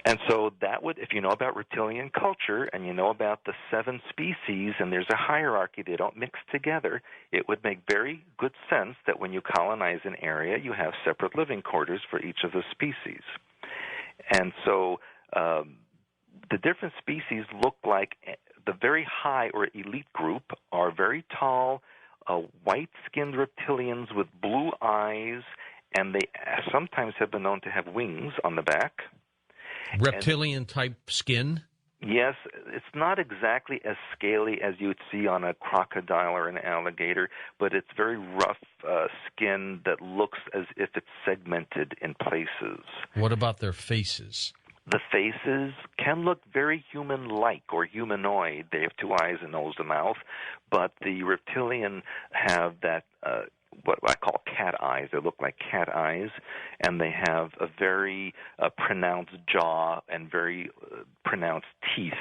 And so that would, if you know about reptilian culture and you know about the 7 species and there's a hierarchy, they don't mix together, it would make very good sense that when you colonize an area, you have separate living quarters for each of the species. And so the different species look like the very high or elite group are very tall, white-skinned reptilians with blue eyes, and they sometimes have been known to have wings on the back. Reptilian-type skin? Yes, it's not exactly as scaly as you would see on a crocodile or an alligator, but it's very rough skin that looks as if it's segmented in places. What about their faces? The faces can look very human-like or humanoid. They have 2 eyes, a nose, a mouth, but the reptilian have that what I call cat eyes. They look like cat eyes, and they have a very pronounced jaw and very pronounced teeth.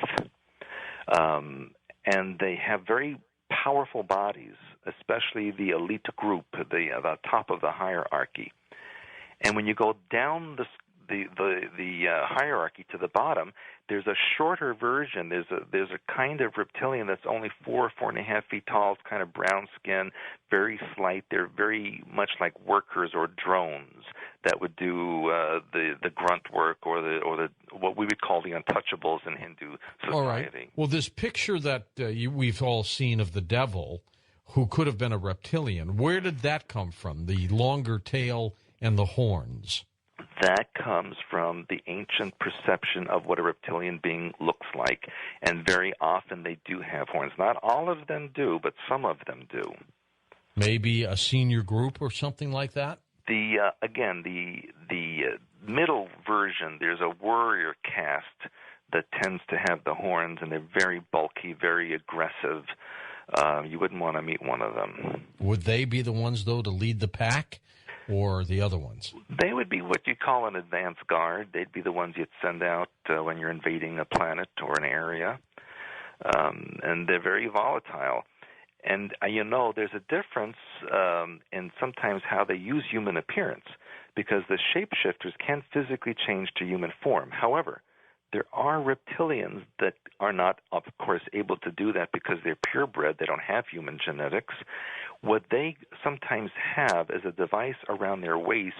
And they have very powerful bodies, especially the elite group, the top of the hierarchy. And when you go down the hierarchy to the bottom, there's a shorter version. There's a kind of reptilian that's only 4.5 feet tall. It's kind of brown skin, very slight. They're very much like workers or drones that would do the grunt work or the what we would call the untouchables in Hindu society. All right. Well, this picture that we've all seen of the devil, who could have been a reptilian, where did that come from? The longer tail and the horns. That comes from the ancient perception of what a reptilian being looks like, and very often they do have horns. Not all of them do, but some of them do. Maybe a senior group or something like that? The middle version, there's a warrior caste that tends to have the horns, and they're very bulky, very aggressive. You wouldn't want to meet one of them. Would they be the ones, though, to lead the pack? Or the other ones? They would be what you call an advance guard. They'd be the ones you'd send out when you're invading a planet or an area. And they're very volatile. And, there's a difference in sometimes how they use human appearance, because the shapeshifters can physically change to human form. However, there are reptilians that are not, of course, able to do that because they're purebred. They don't have human genetics. What they sometimes have is a device around their waist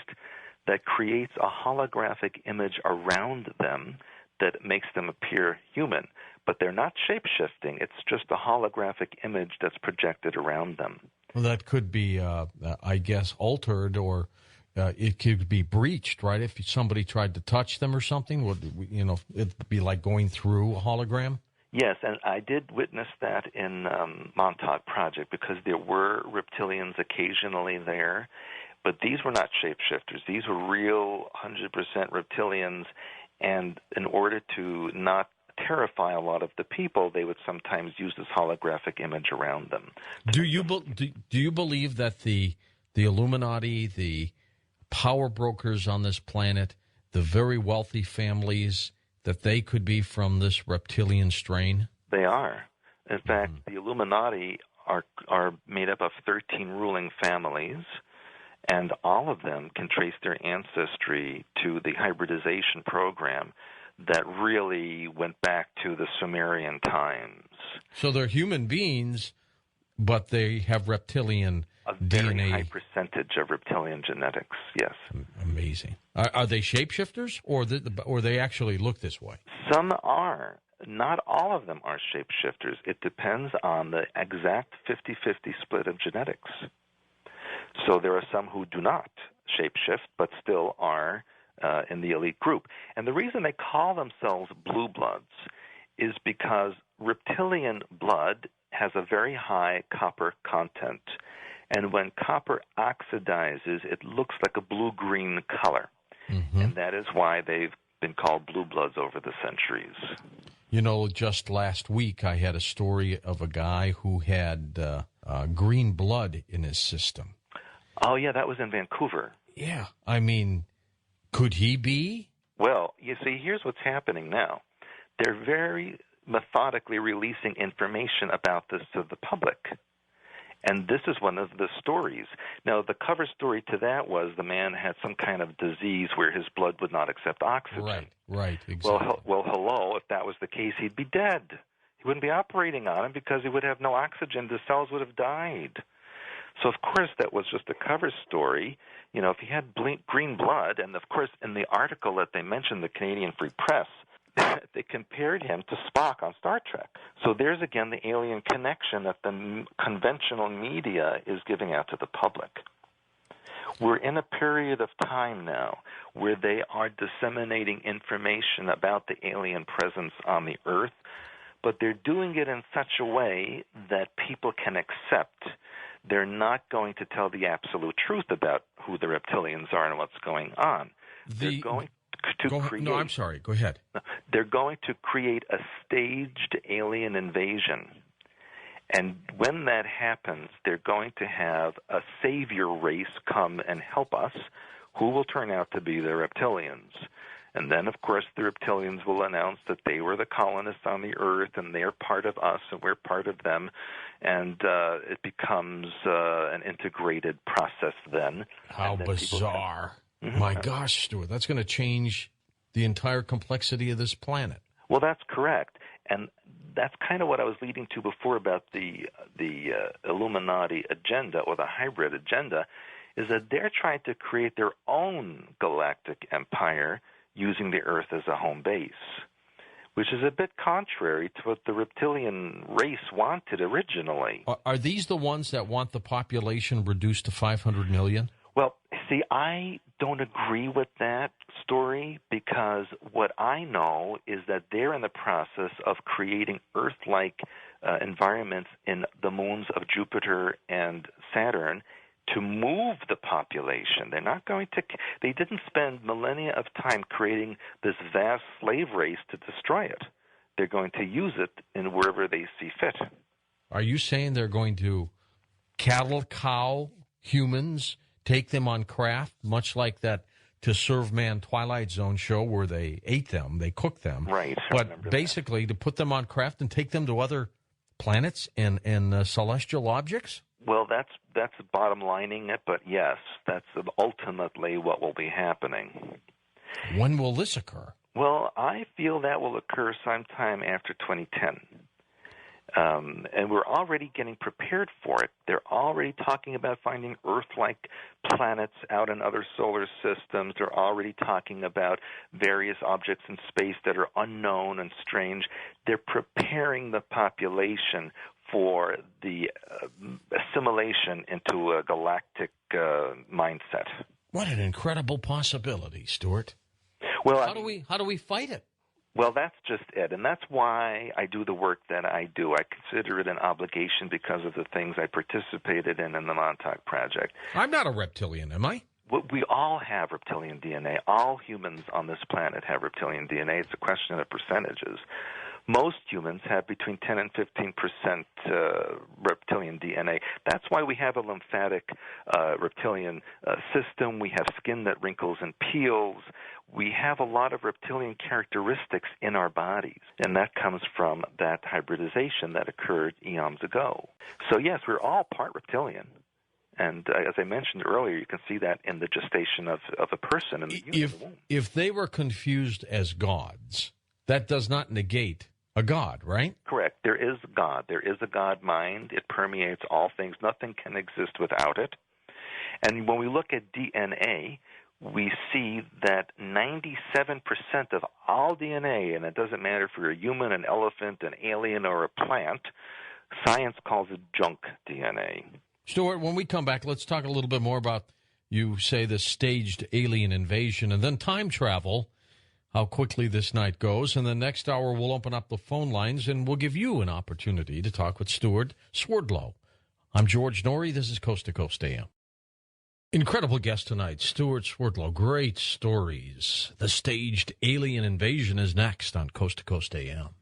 that creates a holographic image around them that makes them appear human. But they're not shape-shifting. It's just a holographic image that's projected around them. Well, that could be, I guess, altered, or it could be breached, right? If somebody tried to touch them or something, it'd be like going through a hologram? Yes, and I did witness that in Montauk Project, because there were reptilians occasionally there, but these were not shapeshifters. These were real 100% reptilians, and in order to not terrify a lot of the people, they would sometimes use this holographic image around them. Do you believe that the Illuminati, the power brokers on this planet, the very wealthy families, that they could be from this reptilian strain? They are. In fact, the Illuminati are made up of 13 ruling families, and all of them can trace their ancestry to the hybridization program that really went back to the Sumerian times. So they're human beings, but they have reptilian a very DNA. High percentage of reptilian genetics, yes. Amazing. Are they shapeshifters, or they actually look this way? Some are. Not all of them are shapeshifters. It depends on the exact 50-50 split of genetics. So there are some who do not shapeshift, but still are in the elite group. And the reason they call themselves blue bloods is because reptilian blood has a very high copper content. And when copper oxidizes, it looks like a blue-green color. Mm-hmm. And that is why they've been called blue bloods over the centuries. Just last week I had a story of a guy who had green blood in his system. Oh, yeah, that was in Vancouver. Yeah. I mean, could he be? Well, you see, here's what's happening now. They're very methodically releasing information about this to the public. And this is one of the stories. Now, the cover story to that was the man had some kind of disease where his blood would not accept oxygen. Right, exactly. Well, hello, if that was the case, he'd be dead. He wouldn't be operating on him because he would have no oxygen. The cells would have died. So, of course, that was just a cover story. You know, if he had green blood, and, of course, in the article that they mentioned, the Canadian Free Press, they compared him to Spock on Star Trek. So there's, again, the alien connection that the conventional media is giving out to the public. We're in a period of time now where they are disseminating information about the alien presence on the Earth, but they're doing it in such a way that people can accept. They're not going to tell the absolute truth about who the reptilians are and what's going on. They're going to create... No, I'm sorry. Go ahead. They're going to create a staged alien invasion. And when that happens, they're going to have a savior race come and help us, who will turn out to be the reptilians. And then, of course, the reptilians will announce that they were the colonists on the Earth, and they're part of us, and we're part of them. And it becomes an integrated process then. How bizarre. My gosh, Stuart, that's going to change the entire complexity of this planet. Well, that's correct. And that's kind of what I was leading to before about the Illuminati agenda, or the hybrid agenda, is that they're trying to create their own galactic empire using the Earth as a home base, which is a bit contrary to what the reptilian race wanted originally. Are these the ones that want the population reduced to 500 million? Well, see, I don't agree with that story, because what I know is that they're in the process of creating Earth-like environments in the moons of Jupiter and Saturn to move the population. They're not going to. They didn't spend millennia of time creating this vast slave race to destroy it. They're going to use it in wherever they see fit. Are you saying they're going to cattle cow humans, take them on craft, much like that To Serve Man Twilight Zone show where they ate them, they cooked them? Right. But basically to put them on craft and take them to other planets and celestial objects? Well, that's the bottom lining it, but yes, that's ultimately what will be happening. When will this occur? Well, I feel that will occur sometime after 2010. And we're already getting prepared for it. They're already talking about finding Earth-like planets out in other solar systems. They're already talking about various objects in space that are unknown and strange. They're preparing the population for the assimilation into a galactic mindset. What an incredible possibility, Stuart. Well, how do we fight it? Well, that's just it, and that's why I do the work that I do. I consider it an obligation because of the things I participated in the Montauk Project. I'm not a reptilian, am I? We all have reptilian DNA. All humans on this planet have reptilian DNA. It's a question of percentages. Most humans have between 10 and 15% reptilian DNA. That's why we have a lymphatic reptilian system. We have skin that wrinkles and peels. We have a lot of reptilian characteristics in our bodies, and that comes from that hybridization that occurred eons ago. So, yes, we're all part reptilian. And as I mentioned earlier, you can see that in the gestation of a person in the womb. If they were confused as gods, that does not negate a God, right? Correct. There is God. There is a God mind. It permeates all things. Nothing can exist without it. And when we look at DNA, we see that 97% of all DNA, and it doesn't matter if you're a human, an elephant, an alien, or a plant, science calls it junk DNA. Stuart, when we come back, let's talk a little bit more about, you say, the staged alien invasion and then time travel, how quickly this night goes. And the next hour, we'll open up the phone lines and we'll give you an opportunity to talk with Stuart Swerdlow. I'm George Norrie. This is Coast to Coast AM. Incredible guest tonight, Stuart Swerdlow. Great stories. The staged alien invasion is next on Coast to Coast AM.